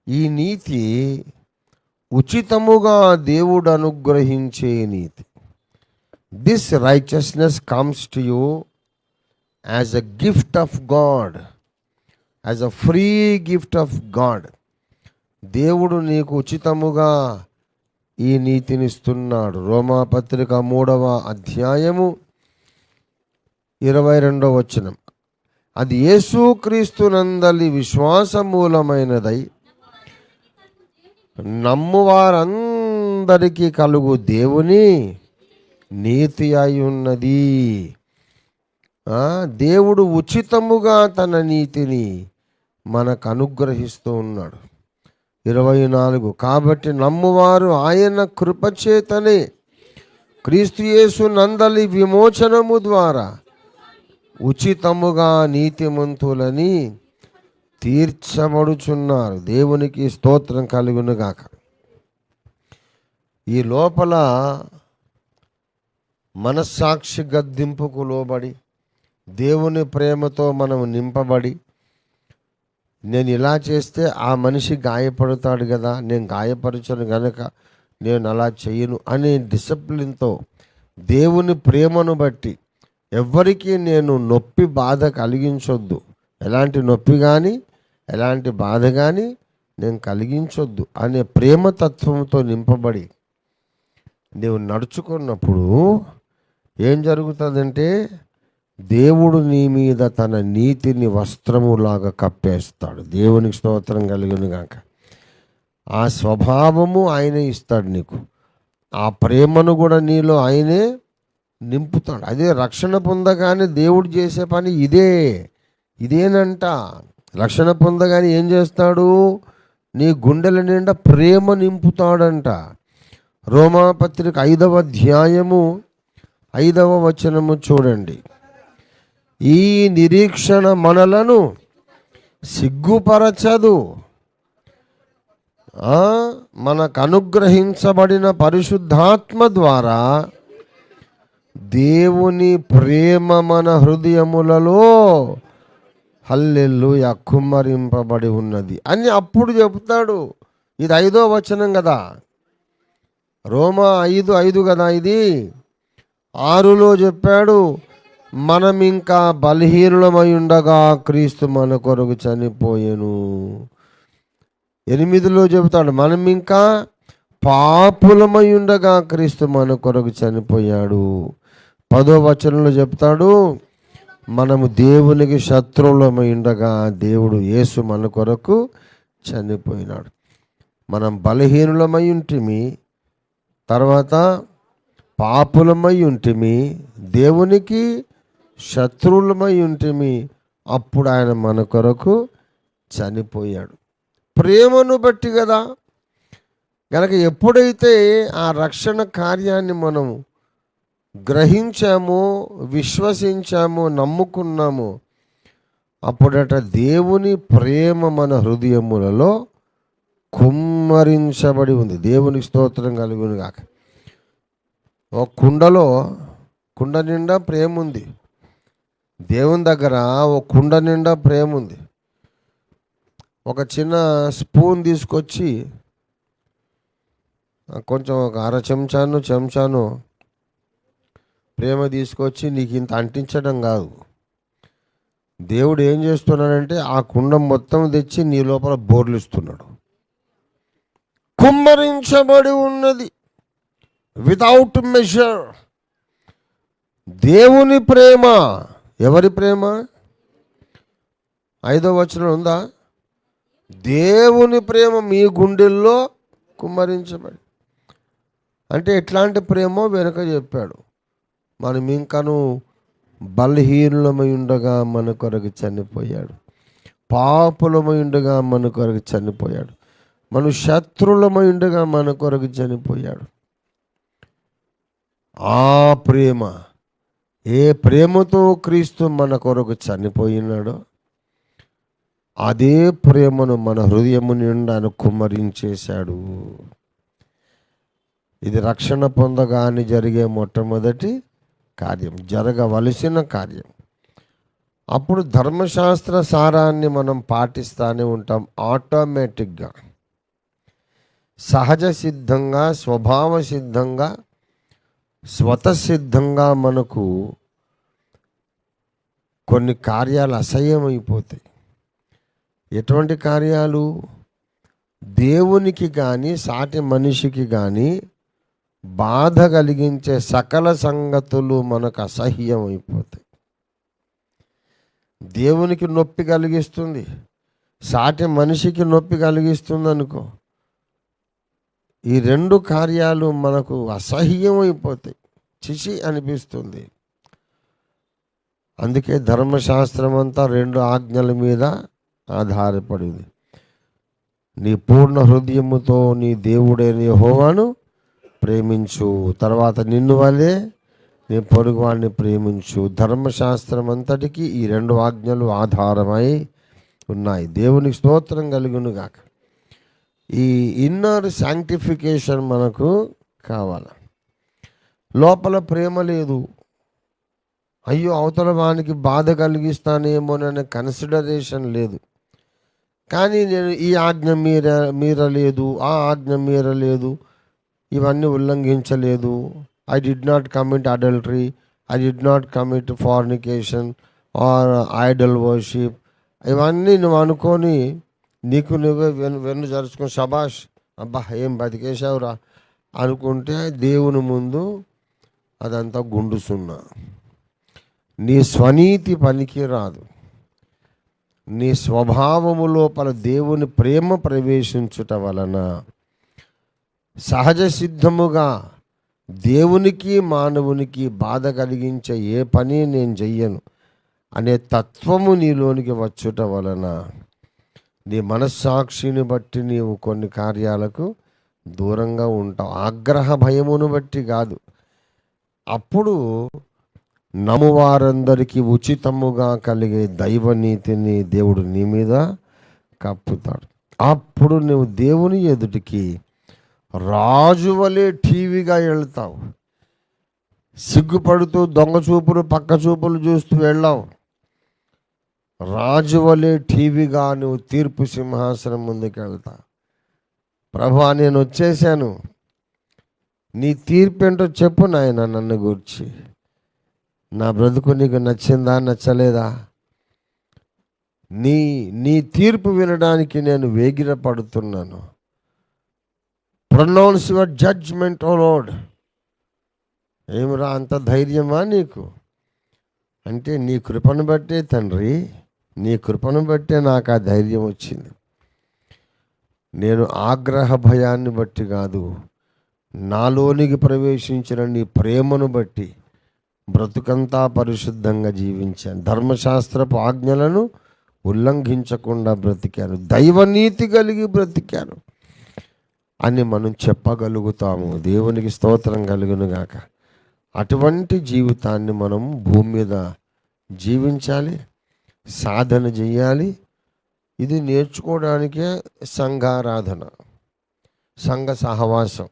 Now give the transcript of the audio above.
ఈ నీతి ఉచితముగా దేవుడు అనుగ్రహించే నీతి. This righteousness comes to you as a gift of God, as a free gift of God. దేవుడు నీకు ఉచితముగా ఈ నీతిని ఇస్తున్నాడు. రోమాపత్రిక 3వ అధ్యాయము 22వ వచనం. అది యేసుక్రీస్తునందలి విశ్వాసమూలమైనదై నమ్మువారందరికీ కలుగు దేవుని నీతి అయి ఉన్నది. దేవుడు ఉచితముగా తన నీతిని మనకు అనుగ్రహిస్తూ ఉన్నాడు. 24. కాబట్టి నమ్మువారు ఆయన కృపచేతనే క్రీస్తు యేసు నందలి విమోచనము ద్వారా ఉచితముగా నీతిమంతులని తీర్చబడుచున్నారు. దేవునికి స్తోత్రం కలుగునుగాక. ఈ లోపల మనస్సాక్షి గద్దింపుకు లోబడి దేవుని ప్రేమతో మనం నింపబడి, నేను ఇలా చేస్తే ఆ మనిషి గాయపడతాడు కదా, నేను గాయపరచను గనక నేను అలా చేయను అనే డిసిప్లిన్తో దేవుని ప్రేమను బట్టి ఎవ్వరికీ నేను నొప్పి బాధ కలిగించొద్దు, ఎలాంటి నొప్పి కానీ ఎలాంటి బాధ కానీ నేను కలిగించొద్దు అనే ప్రేమతత్వంతో నింపబడి నీవు నడుచుకున్నప్పుడు ఏం జరుగుతుందంటే దేవుడు నీ మీద తన నీతిని వస్త్రములాగా కప్పేస్తాడు. దేవునికి స్తోత్రం కలుగును గాక. ఆ స్వభావము ఆయనే ఇస్తాడు నీకు. ఆ ప్రేమను కూడా నీలో ఆయనే నింపుతాడు. అదే రక్షణ పొందగానే దేవుడు చేసే పని ఇదేనంట. రక్షణ పొందగానే ఏం చేస్తాడు? నీ గుండెల నిండా ప్రేమ నింపుతాడంట. రోమాపత్రిక 5వ అధ్యాయము 5వ వచనము చూడండి. ఈ నిరీక్షణ మనలను సిగ్గుపరచదు, మనకు అనుగ్రహించబడిన పరిశుద్ధాత్మ ద్వారా దేవుని ప్రేమ మన హృదయములలో హల్లెలూయా కుమ్మరింపబడి ఉన్నది అని అప్పుడు చెబుతాడు. ఇది 5వ వచనం కదా, రోమా 5:5 కదా. ఇది 6లో చెప్పాడు, మనం ఇంకా బలహీనులమై ఉండగా క్రీస్తు మన కొరకు చనిపోయెను. 8లో చెబుతాడు, మనం ఇంకా పాపులమై ఉండగా క్రీస్తు మన కొరకు చనిపోయాడు. 10వ వచనంలో చెప్తాడు, మనము దేవునికి శత్రువులమై ఉండగా దేవుడు యేసు మన కొరకు చనిపోయినాడు. మనం బలహీనులమై ఉంటిమి, తర్వాత పాపులమై ఉంటిమి, దేవునికి శత్రువులమై ఉంటిమి, అప్పుడు ఆయన మన కొరకు చనిపోయాడు. ప్రేమను బట్టి కదా. కనుక ఎప్పుడైతే ఆ రక్షణ కార్యాన్ని మనము గ్రహించామో, విశ్వసించామో, నమ్ముకున్నామో, అప్పుడట దేవుని ప్రేమ మన హృదయములలో కుమ్మరించబడి ఉంది. దేవునికి స్తోత్రం కలుగును గాక. ఒక కుండ నిండా ప్రేమ ఉంది. దేవుని దగ్గర ఒక కుండ నిండా ప్రేమ ఉంది. ఒక చిన్న స్పూన్ తీసుకొచ్చి కొంచెం ఒక అర చెంచాను ప్రేమ తీసుకొచ్చి నీకు ఇంత అంటించడం కాదు. దేవుడు ఏం చేస్తున్నాడంటే ఆ కుండ మొత్తం తెచ్చి నీ లోపల బోర్లిస్తున్నాడు. కుమ్మరించబడి ఉన్నది వితౌట్ మెజర్. దేవుని ప్రేమ. ఎవరి ప్రేమ? 5వ వచనం ఉందా? దేవుని ప్రేమ మీ గుండెల్లో కుమ్మరించబడి. అంటే ఎట్లాంటి ప్రేమో వెనుక చెప్పాడు. మనం ఇంకను బలహీనులమై ఉండగా మన కొరకు చనిపోయాడు, పాపులమై ఉండగా మన కొరకు చనిపోయాడు, మనం శత్రువులమై ఉండగా మన కొరకు చనిపోయాడు. ఆ ప్రేమ, ఏ ప్రేమతో క్రీస్తు మన కొరకు చనిపోయినాడో అదే ప్రేమను మన హృదయము నిండా కుమ్మరించేశాడు. ఇది రక్షణ పొందగానే జరిగే మొట్టమొదటి కార్యం, జరగవలసిన కార్యం. అప్పుడు ధర్మశాస్త్ర సారాన్ని మనం పాటిస్తూనే ఉంటాం ఆటోమేటిక్గా. సహజ సిద్ధంగా, స్వభావ సిద్ధంగా, స్వతసిద్ధంగా మనకు కొన్ని కార్యాలు అసహ్యమైపోతాయి. ఎటువంటి కార్యాలు? దేవునికి కానీ సాటి మనిషికి కానీ బాధ కలిగించే సకల సంగతులు మనకు అసహ్యమైపోతాయి. దేవునికి నొప్పి కలిగిస్తుంది, సాటి మనిషికి నొప్పి కలిగిస్తుంది అనుకో, ఈ రెండు కార్యాలు మనకు అసహ్యమైపోతాయి, చిచి అనిపిస్తుంది. అందుకే ధర్మశాస్త్రం అంతా రెండు ఆజ్ఞల మీద ఆధారపడింది. నీ పూర్ణ హృదయముతో నీ దేవుడైన యెహోవాను ప్రేమించు, తర్వాత నిన్ను వలె నీ పొరుగువాడిని ప్రేమించు. ధర్మశాస్త్రం అంతటికి ఈ రెండు ఆజ్ఞలు ఆధారమై ఉన్నాయి. దేవునికి స్తోత్రం కలుగును గాక. ఈ ఇన్నర్ శాంక్టిఫికేషన్ మనకు కావాలి. లోపల ప్రేమ లేదు, అయ్యో అవతల వానికి బాధ కలిగిస్తానేమోననే కన్సిడరేషన్ లేదు. కానీ నేను ఈ ఆజ్ఞ మీరలేదు, ఆ ఆజ్ఞ మీరలేదు, ఇవన్నీ ఉల్లంఘించలేదు. I did not commit adultery, I did not commit fornication or idol worship. ఇవన్నీ నువ్వు అనుకొని నీకు నువ్వే వెన్ను జరుచుకొని శబాష్ అబ్బా ఏం బతికేశావురా అనుకుంటే దేవుని ముందు అదంతా గుండు సున్నా. నీ స్వనీతి పనికి రాదు. నీ స్వభావము లోపల దేవుని ప్రేమ ప్రవేశించుట వలన సహజ సిద్ధముగా దేవునికి మానవునికి బాధ కలిగించే ఏ పని నేను చెయ్యను అనే తత్వము నీలోనికి వచ్చుట వలన నీ మనస్సాక్షిని బట్టి నీవు కొన్ని కార్యాలకు దూరంగా ఉంటావు. ఆగ్రహ భయమును బట్టి కాదు. అప్పుడు నమ్మువారందరికీ ఉచితముగా కలిగే దైవనీతిని దేవుడు నీ మీద కప్పుతాడు. అప్పుడు నువ్వు దేవుని ఎదుటికి రాజు వలె టీవీగా వెళ్తావు. సిగ్గుపడుతూ దొంగ చూపులు పక్క చూపులు చూస్తూ వెళ్ళావు. రాజు వలె టీవీగా నువ్వు తీర్పు సింహాసనం ముందుకు వెళ్తావు. ప్రభువా నేను వచ్చేసాను, నీ తీర్పు ఏంటో చెప్పు నాయన, నన్ను గూర్చి నా బ్రతుకు నీకు నచ్చిందా నచ్చలేదా? నీ తీర్పు వినడానికి నేను వేగిర పడుతున్నాను. Pronounce your judgement O lord. ఏమిరా అంత ధైర్యమా నీకు అంటే, నీ కృపను బట్టే తండ్రి, నీ కృపను బట్టే నాకు ఆ ధైర్యం వచ్చింది. నేను ఆగ్రహ భయాన్ని బట్టి కాదు, నాలోనికి ప్రవేశించిన నీ ప్రేమను బట్టి బ్రతుకంతా పరిశుద్ధంగా జీవించాను. ధర్మశాస్త్రపు ఆజ్ఞలను ఉల్లంఘించకుండా బ్రతికాను, దైవనీతి కలిగి బ్రతికాను అని మనం చెప్పగలుగుతాము. దేవునికి స్తోత్రం కలుగును గాక. అటువంటి జీవితాన్ని మనం భూమి మీద జీవించాలి, సాధన చేయాలి. ఇది నేర్చుకోవడానికే సంఘారాధన, సంఘ సహవాసం.